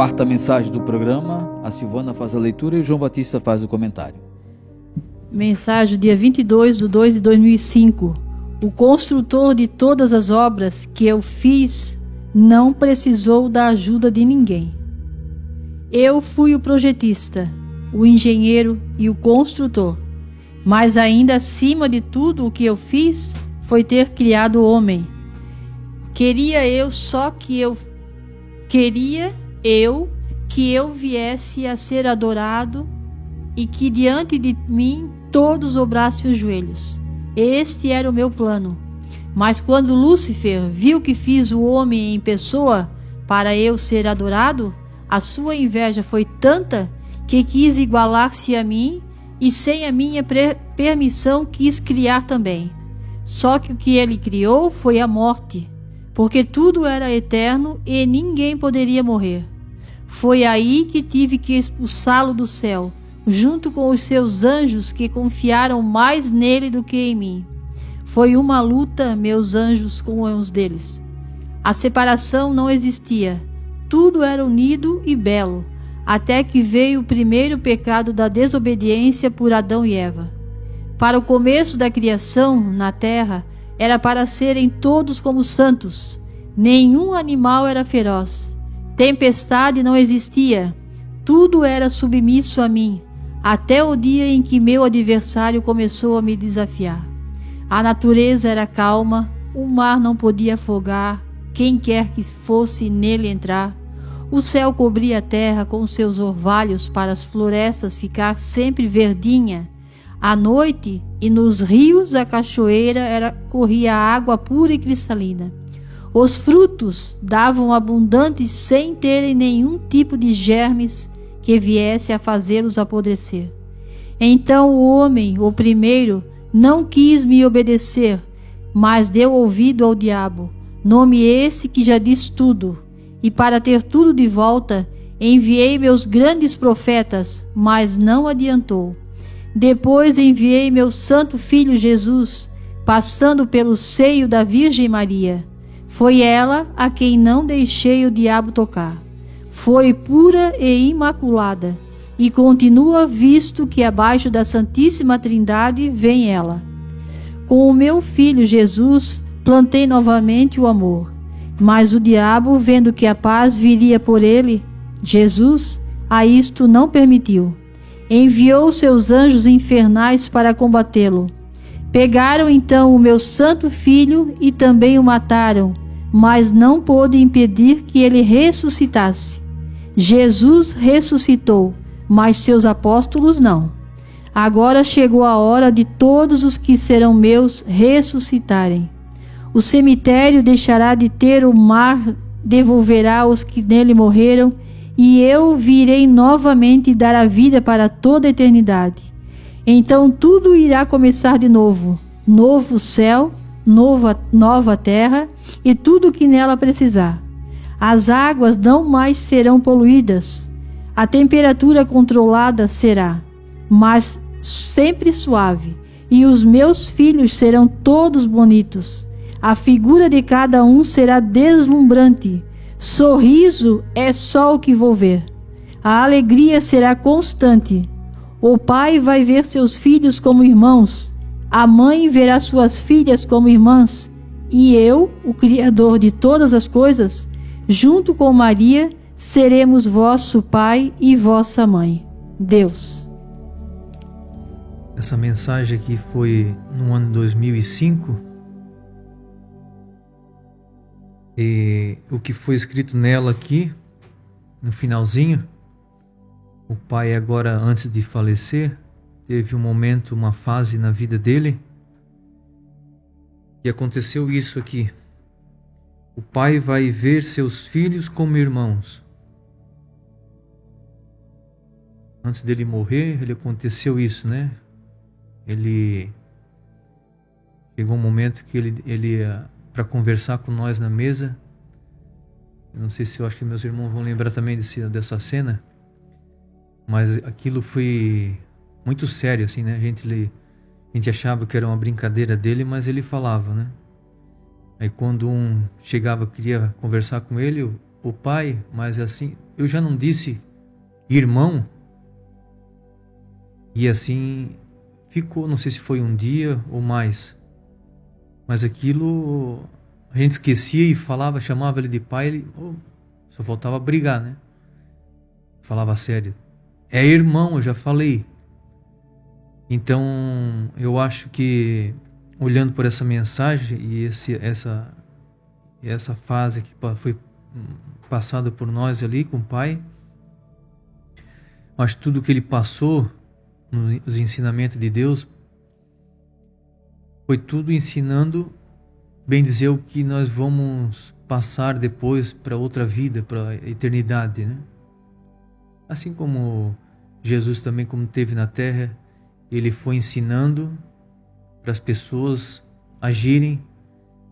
quarta mensagem do programa, a Silvana faz a leitura e o João Batista faz o comentário. Mensagem dia 22/2/2005. O construtor de todas as obras que eu fiz não precisou da ajuda de ninguém. Eu fui o projetista, o engenheiro e o construtor. Mas ainda acima de tudo o que eu fiz foi ter criado o homem. Queria eu que eu viesse a ser adorado e que diante de mim todos dobrassem os joelhos. Este era o meu plano. Mas quando Lúcifer viu que fiz o homem em pessoa para eu ser adorado, a sua inveja foi tanta que quis igualar-se a mim e sem a minha permissão quis criar também. Só que o que ele criou foi a morte, porque tudo era eterno e ninguém poderia morrer. Foi aí que tive que expulsá-lo do céu, junto com os seus anjos que confiaram mais nele do que em mim. Foi uma luta, meus anjos, com os deles. A separação não existia. Tudo era unido e belo, até que veio o primeiro pecado da desobediência por Adão e Eva. Para o começo da criação na terra, era para serem todos como santos. Nenhum animal era feroz. Tempestade não existia. Tudo era submisso a mim, até o dia em que meu adversário começou a me desafiar. A natureza era calma, o mar não podia afogar quem quer que fosse nele entrar. O céu cobria a terra com seus orvalhos para as florestas ficar sempre verdinha. À noite, e nos rios da cachoeira corria água pura e cristalina. Os frutos davam abundantes sem terem nenhum tipo de germes que viesse a fazê-los apodrecer. Então o homem, o primeiro, não quis me obedecer, mas deu ouvido ao diabo, nome esse que já diz tudo. E para ter tudo de volta, enviei meus grandes profetas, mas não adiantou. Depois enviei meu santo filho Jesus, passando pelo seio da Virgem Maria. Foi ela a quem não deixei o diabo tocar. Foi pura e imaculada, e continua, visto que abaixo da Santíssima Trindade vem ela. Com o meu filho Jesus, plantei novamente o amor. Mas o diabo, vendo que a paz viria por ele, Jesus, a isto não permitiu. Enviou seus anjos infernais para combatê-lo. Pegaram então o meu santo filho e também o mataram, mas não pôde impedir que ele ressuscitasse. Jesus ressuscitou, mas seus apóstolos não. Agora chegou a hora de todos os que serão meus ressuscitarem. O cemitério deixará de ter, o mar devolverá os que nele morreram, e eu virei novamente dar a vida para toda a eternidade. Então tudo irá começar de novo, novo céu, nova terra e tudo o que nela precisar. As águas não mais serão poluídas, a temperatura controlada será, mas sempre suave, e os meus filhos serão todos bonitos. A figura de cada um será deslumbrante. Sorriso é só o que vou ver. A alegria será constante. O pai vai ver seus filhos como irmãos. A mãe verá suas filhas como irmãs. E eu, o Criador de todas as coisas, junto com Maria, seremos vosso pai e vossa mãe. Deus. Essa mensagem aqui foi no ano 2005. E o que foi escrito nela aqui, no finalzinho, o pai agora, antes de falecer, teve um momento, uma fase na vida dele, e aconteceu isso aqui. O pai vai ver seus filhos como irmãos. Antes dele morrer, aconteceu isso, né? Chegou um momento que ele para conversar com nós na mesa. Eu não sei se eu acho que meus irmãos vão lembrar também dessa cena, mas aquilo foi muito sério, assim, né? A gente achava que era uma brincadeira dele, mas ele falava, né? Aí quando um chegava, queria conversar com ele, o pai, mas assim, eu já não disse irmão, e assim ficou, não sei se foi um dia ou mais, mas aquilo a gente esquecia e falava, chamava ele de pai, ele só faltava brigar, né? Falava sério. É irmão, eu já falei. Então, eu acho que, olhando por essa mensagem e essa fase que foi passada por nós ali com o pai, acho que tudo que ele passou, os ensinamentos de Deus, foi tudo ensinando, bem dizer, o que nós vamos passar depois para outra vida, para a eternidade, né? Assim como Jesus também, como teve na terra, ele foi ensinando para as pessoas agirem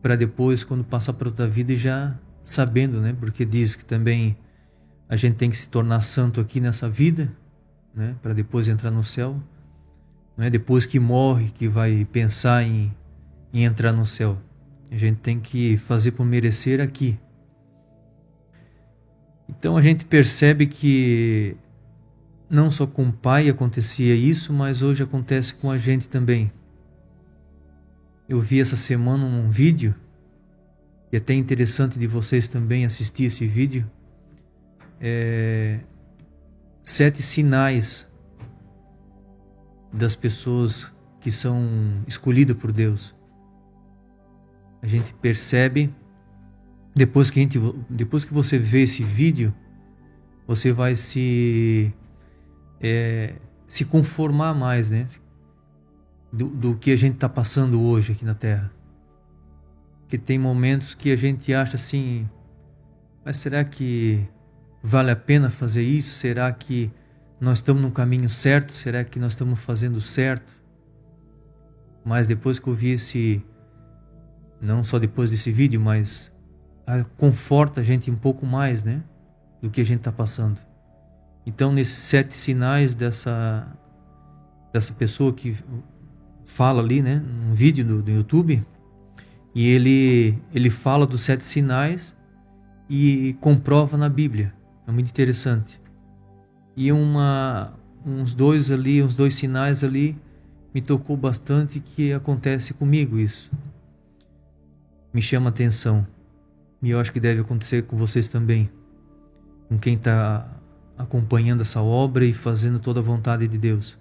para depois, quando passar para outra vida, já sabendo, né? Porque diz que também a gente tem que se tornar santo aqui nessa vida, né? Para depois entrar no céu. Não é depois que morre que vai pensar em entrar no céu. A gente tem que fazer por merecer aqui. Então a gente percebe que não só com o pai acontecia isso, mas hoje acontece com a gente também. Eu vi essa semana um vídeo, e é até interessante de vocês também assistir esse vídeo, 7 sinais das pessoas que são escolhidas por Deus. A gente percebe, depois que você vê esse vídeo, você vai se conformar mais, né? Do que a gente está passando hoje aqui na Terra. Que tem momentos que a gente acha assim, mas será que vale a pena fazer isso? Será que nós estamos no caminho certo? Será que nós estamos fazendo certo? Mas depois que eu vi não só depois desse vídeo, mas conforta a gente um pouco mais, né? Do que a gente está passando. Então, nesses 7 sinais dessa pessoa que fala ali, né, num vídeo do YouTube, e ele fala dos 7 sinais e comprova na Bíblia. É muito interessante. E uns dois sinais ali me tocou bastante, que acontece comigo isso. Me chama a atenção. E eu acho que deve acontecer com vocês também. Com quem está acompanhando essa obra e fazendo toda a vontade de Deus.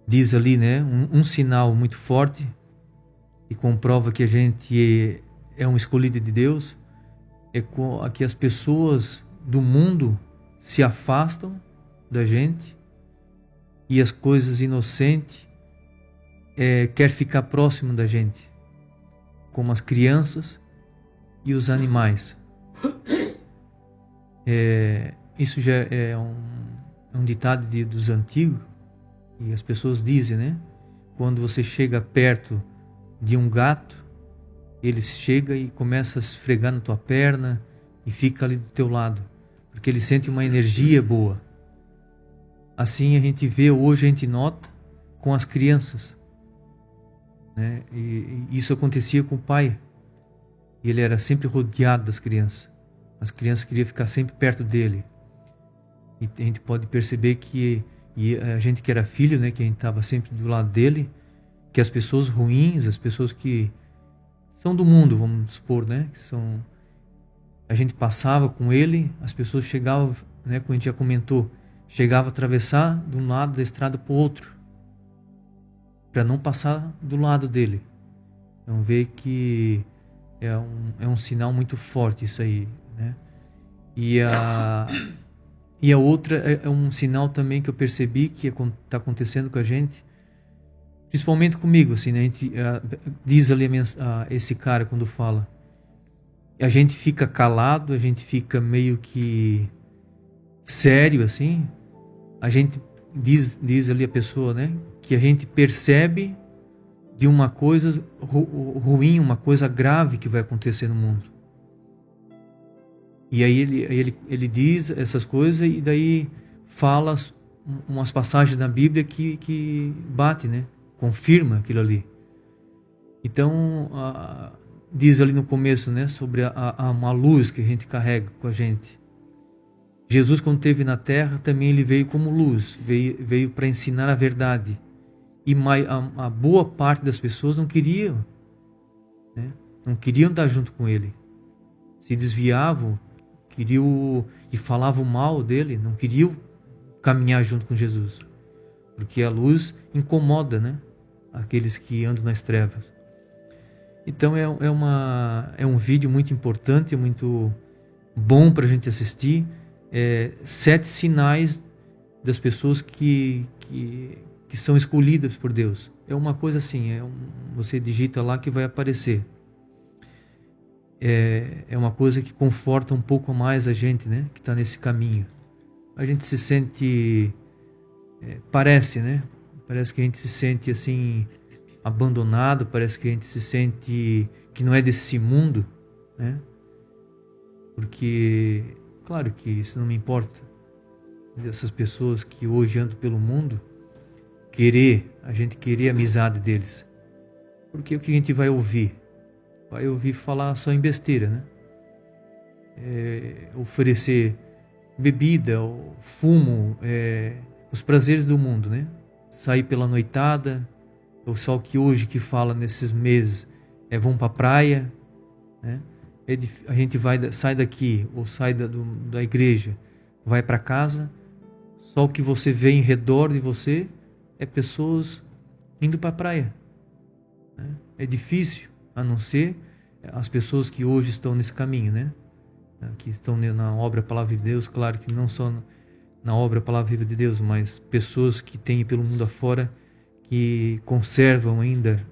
Diz ali, né, um sinal muito forte e comprova que a gente é um escolhido de Deus, é que as pessoas do mundo se afastam da gente e as coisas inocentes quer ficar próximo da gente, como as crianças e os animais. Isso já é um ditado dos antigos, e as pessoas dizem, né? Quando você chega perto de um gato, ele chega e começa a esfregar na tua perna e fica ali do teu lado, porque ele sente uma energia boa. Assim a gente vê hoje, a gente nota com as crianças, né? E isso acontecia com o pai. E ele era sempre rodeado das crianças. As crianças queriam ficar sempre perto dele. E a gente pode perceber que a gente que era filho, né, que a gente estava sempre do lado dele, que as pessoas ruins, as pessoas que são do mundo, vamos supor, né, a gente passava com ele, as pessoas chegavam, né, como a gente já comentou, chegava a atravessar de um lado da estrada para o outro, para não passar do lado dele. Então vê que é um sinal muito forte isso aí, né? E a outra é um sinal também que eu percebi que está acontecendo com a gente, principalmente comigo, assim, né? A gente diz ali esse cara quando fala, a gente fica calado, a gente fica meio que sério, assim. A gente diz ali a pessoa, né, que a gente percebe de uma coisa ruim, uma coisa grave que vai acontecer no mundo. E aí ele diz essas coisas e daí fala umas passagens da Bíblia que bate, né? Confirma aquilo ali. Então, diz ali no começo, né, sobre uma luz que a gente carrega com a gente. Jesus, quando esteve na terra, também ele veio como luz, veio para ensinar a verdade. E a boa parte das pessoas não queriam, né, não queriam estar junto com ele. Se desviavam, queriam e falavam mal dele, não queriam caminhar junto com Jesus. Porque a luz incomoda, né, aqueles que andam nas trevas. Então é um vídeo muito importante, muito bom para a gente assistir. 7 sinais das pessoas que são escolhidas por Deus. É uma coisa assim, você digita lá que vai aparecer. É uma coisa que conforta um pouco mais a gente, né, que está nesse caminho. A gente se sente, parece que a gente se sente assim abandonado, parece que a gente se sente que não é desse mundo, né? Porque, claro que isso não me importa, essas pessoas que hoje andam pelo mundo, a gente querer a amizade deles. Porque o que a gente vai ouvir? Vai ouvir falar só em besteira, né? Oferecer bebida, fumo, os prazeres do mundo, né? Sair pela noitada, o pessoal que hoje que fala nesses meses vão para a praia, né? A gente sai daqui ou sai da igreja, vai para casa, só o que você vê em redor de você é pessoas indo para a praia, né? É difícil, a não ser as pessoas que hoje estão nesse caminho, né? Que estão na obra Palavra de Deus, claro que não só na obra Palavra Viva de Deus, mas pessoas que têm pelo mundo afora, que conservam ainda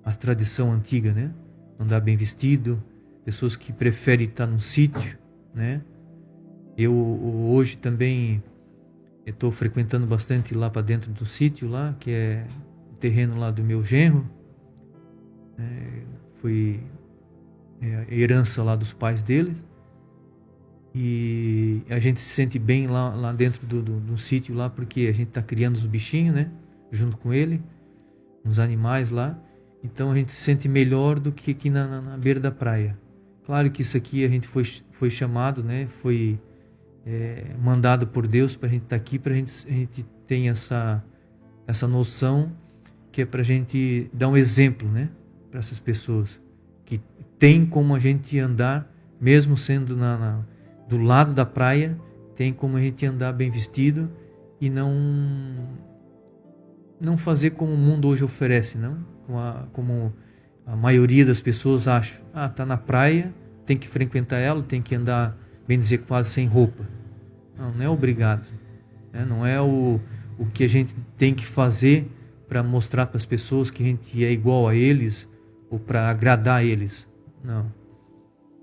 a tradição antiga, né? Andar bem vestido, pessoas que preferem estar num sítio, né? Eu hoje também estou frequentando bastante lá para dentro do sítio lá, que é o terreno lá do meu genro. Foi a herança lá dos pais dele. E a gente se sente bem lá dentro do sítio lá, porque a gente está criando os bichinhos, né? Junto com ele, uns animais lá. Então a gente se sente melhor do que aqui na beira da praia. Claro que isso aqui a gente foi chamado, né? Foi mandado por Deus para a gente estar aqui, para a gente ter essa noção, que é para a gente dar um exemplo, né? Para essas pessoas que tem como a gente andar, mesmo sendo do lado da praia, tem como a gente andar bem vestido e não fazer como o mundo hoje oferece, não? Como a maioria das pessoas acha. Tá na praia, tem que frequentar ela, tem que andar, bem dizer, quase sem roupa. Não é obrigado, né? Não é o que a gente tem que fazer para mostrar para as pessoas que a gente é igual a eles ou para agradar eles. Não.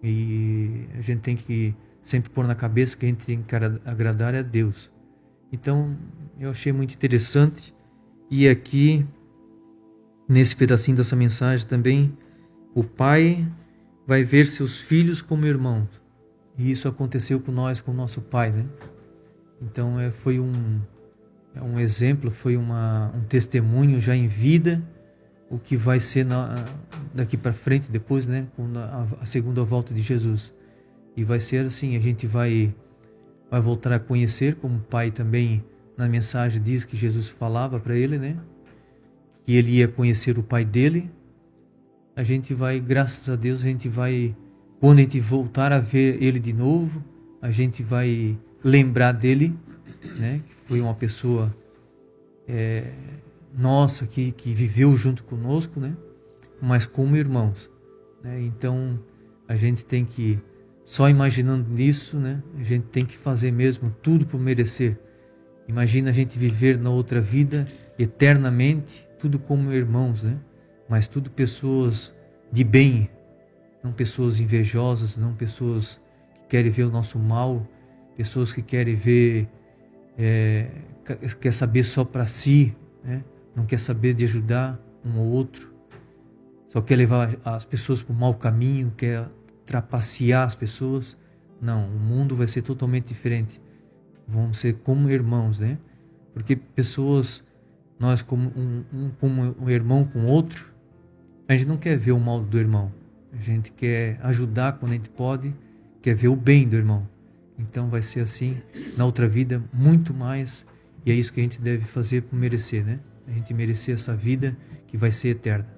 E a gente tem que sempre pôr na cabeça que a gente tem que agradar a Deus. Então, eu achei muito interessante. E aqui, nesse pedacinho dessa mensagem também, o pai vai ver seus filhos como irmãos. E isso aconteceu com nós, com o nosso pai, né? Então, foi um exemplo, foi um testemunho já em vida, o que vai ser daqui para frente, depois, né? Com a segunda volta de Jesus. E vai ser assim, a gente vai voltar a conhecer, como o pai também na mensagem diz que Jesus falava para ele, né? Que ele ia conhecer o pai dele. A gente vai, graças a Deus, quando a gente voltar a ver ele de novo, a gente vai lembrar dele, né? Que foi uma pessoa nossa, que viveu junto conosco, né? Mas como irmãos, né? Então, a gente tem que, só imaginando nisso, né? A gente tem que fazer mesmo tudo por merecer. Imagina a gente viver na outra vida eternamente, tudo como irmãos, né? Mas tudo pessoas de bem, não pessoas invejosas, não pessoas que querem ver o nosso mal, pessoas que querem ver, quer saber só para si, né? Não quer saber de ajudar um ou outro, só quer levar as pessoas para o mau caminho, quer trapacear as pessoas. Não, o mundo vai ser totalmente diferente. Vamos ser como irmãos, né? Porque pessoas, nós como um irmão com outro, a gente não quer ver o mal do irmão. A gente quer ajudar quando a gente pode, quer ver o bem do irmão. Então vai ser assim na outra vida muito mais, e é isso que a gente deve fazer por merecer, né? A gente merecer essa vida que vai ser eterna.